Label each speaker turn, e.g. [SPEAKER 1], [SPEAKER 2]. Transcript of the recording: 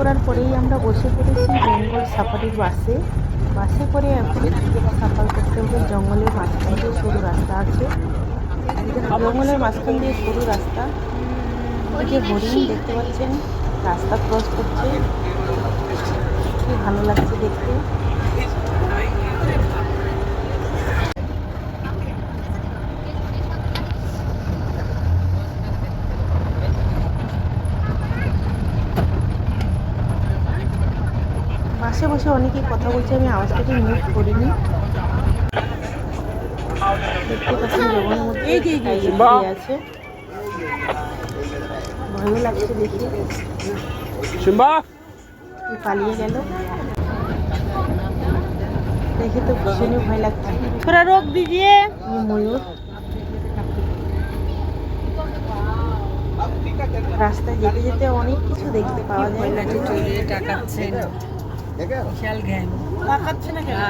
[SPEAKER 1] করার পরেই আমরা বসে পড়েছি বেঙ্গল সাফারির বাসে। বাসে করে এখন সাফার করতে হবে। জঙ্গলের মাঝখান দিয়ে সরু রাস্তা আছে, জঙ্গলের মাঝখান দিয়ে সরু রাস্তা। যে হরিণ দেখতে পাচ্ছেন রাস্তা ক্রস করছে, কি ভালো লাগছে দেখতে। বাসে বসে অনেকেই কথা বলছে, আমি আওয়াজটাকে মিউট করিনি। দেখতে পাচ্ছেন জঙ্গলের মধ্যে টাইগার আছে, ভয়ও লাগছে দেখে। পালিয়ে গেল দেখে তো ভীষণই ভয় লাগছে।
[SPEAKER 2] थोड़ा रोक दीजिए।
[SPEAKER 1] ময়ূর রাস্তায় যেতে যেতে অনেক কিছু দেখতে পাওয়া যায়।
[SPEAKER 2] তাকাচ্ছে না কেন?